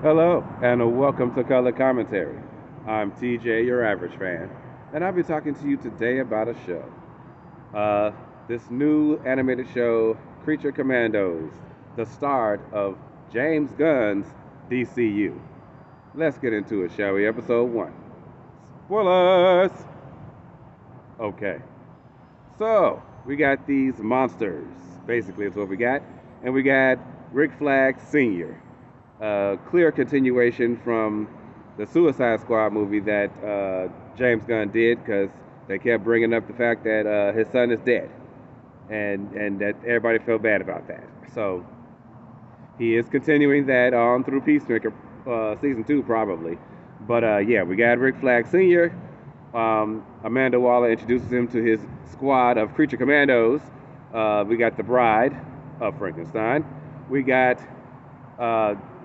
Hello, and welcome to Color Commentary. I'm TJ, your average fan, and I'll be talking to you today about a show. Uh, this new animated show, Creature Commandos, the start of James Gunn's DCU. Let's get into it, shall we? Episode 1. Spoilers! Okay, so we got these monsters, basically, is what we got. And we got Rick Flag Sr., clear continuation from the Suicide Squad movie that James Gunn did because they kept bringing up the fact that his son is dead, and that everybody felt bad about that. So he is continuing that on through Peacemaker season 2 probably. But yeah, we got Rick Flag Sr. Amanda Waller introduces him to his squad of creature commandos. We got the bride of Frankenstein. We got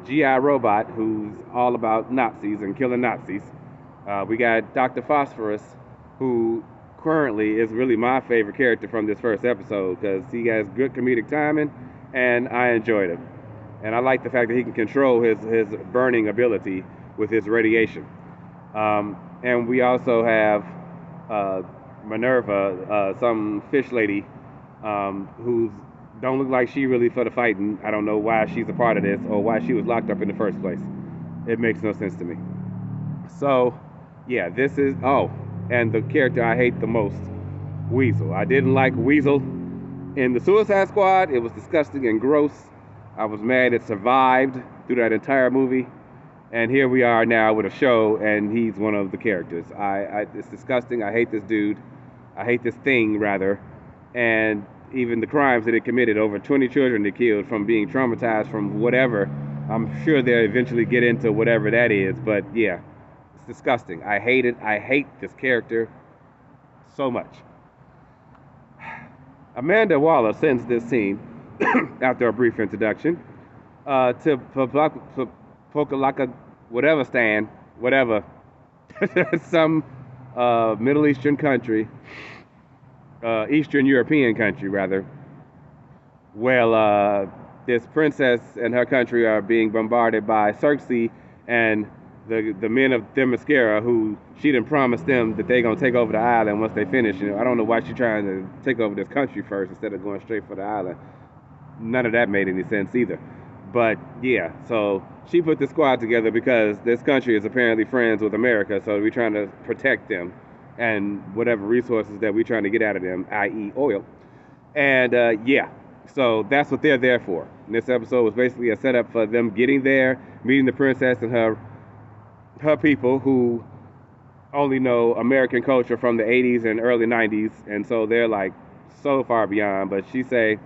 GI Robot, who's all about Nazis and killing Nazis. We got Dr. Phosphorus, who currently is really my favorite character from this first episode because he has good comedic timing, and I enjoyed him. And I like the fact that he can control his burning ability with his radiation. And we also have Minerva, some fish lady, who's don't look like she really for the fighting. I don't know why she's a part of this or why she was locked up in the first place. It makes no sense to me. So, yeah, this is and the character I hate the most, Weasel. I didn't like Weasel in the Suicide Squad. It was disgusting and gross. I was mad it survived through that entire movie. And here we are now with a show, and he's one of the characters. It's disgusting. I hate this dude. I hate this thing, rather. And even the crimes that it committed, over 20 children it killed from being traumatized from whatever. I'm sure they'll eventually get into whatever that is, but yeah, it's disgusting. I hate it. I hate this character so much. Amanda Waller sends this scene after a brief introduction to Pokalaka, whatever stand, whatever, some Middle Eastern country, Eastern European country rather. Well, this princess and her country are being bombarded by Xerxes and the men of Themyscira, who she done promised them that they gonna take over the island once they finish. You know, I don't know why she's trying to take over this country first instead of going straight for the island. None of that made any sense either. But yeah, so she put the squad together because this country is apparently friends with America, so we're trying to protect them and whatever resources that we're trying to get out of them, i.e. oil. And yeah, so that's what they're there for. And this episode was basically a setup for them getting there, meeting the princess and her people who only know American culture from the 80s and early 90s, and so they're like so far beyond. But she say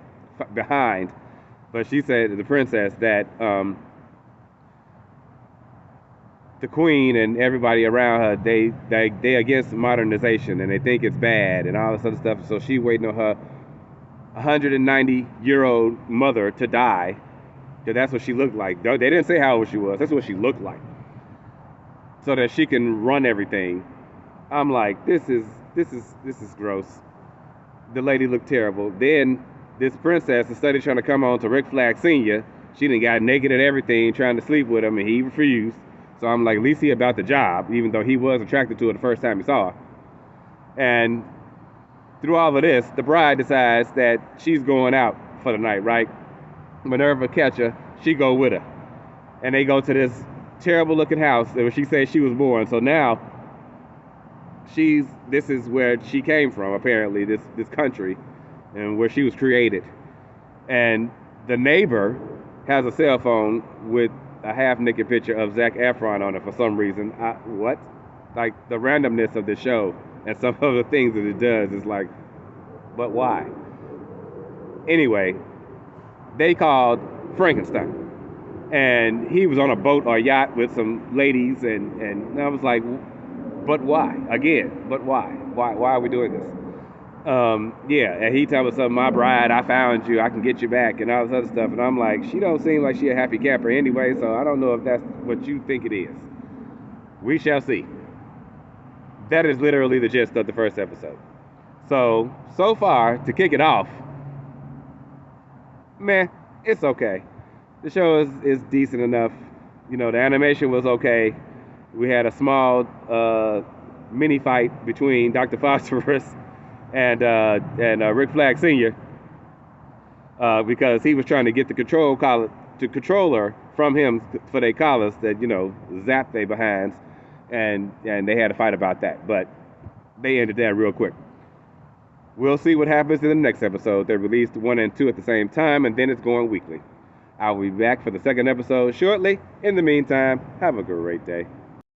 behind, but she said to the princess that the queen and everybody around her, they against modernization and they think it's bad and all this other stuff. So she waiting on her 190-year-old mother to die, because that's what she looked like. They didn't say how old she was. That's what she looked like, so that she can run everything. I'm like, this is gross. The lady looked terrible. Then this princess, instead of trying to come on to Rick Flag Sr., she done got naked and everything, trying to sleep with him, and he refused. So I'm like, at least he about the job, even though he was attracted to her the first time he saw her. And through all of this, the bride decides that she's going out for the night, right? Minerva catch her, she go with her. And they go to this terrible looking house where she said she was born. So now this is where she came from, apparently, this country, and where she was created. And the neighbor has a cell phone with a half-naked picture of Zac Efron on it for some reason. What? Like, the randomness of the show and some of the things that it does is like, but why? Anyway, they called Frankenstein. And he was on a boat or yacht with some ladies, and I was like, but why? Again, but why? Why are we doing this? Yeah, and he told me something, my bride, I found you, I can get you back, and all this other stuff. And I'm like, she don't seem like she a happy camper anyway, so I don't know if that's what you think it is. We shall see. That is literally the gist of the first episode. So far, to kick it off, man, it's okay. The show is decent enough. You know, the animation was okay. We had a small mini fight between Dr. Phosphorus and Rick Flag Sr. Because he was trying to get the controller from him for their collars that, you know, zapped their behinds, and they had a fight about that. But they ended that real quick. We'll see what happens in the next episode. They released 1 and 2 at the same time, and then it's going weekly. I'll be back for the second episode shortly. In the meantime, have a great day.